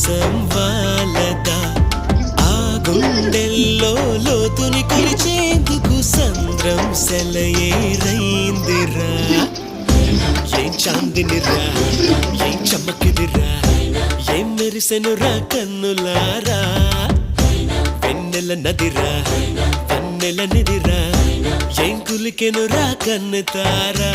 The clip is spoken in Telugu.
వర్షం వాలదా ఆ గుండెల్లో లోతుని కొలిచేందుకు సంద్రం సెలయేరైందిరా ఏం చాందినిరా ఏం చమకిదిరా ఏం మెరిసెనురా కన్నులారా వెన్నెల నదిరా వన్నెల నిదిరా ఏం కులికెనురా కన్నుతారా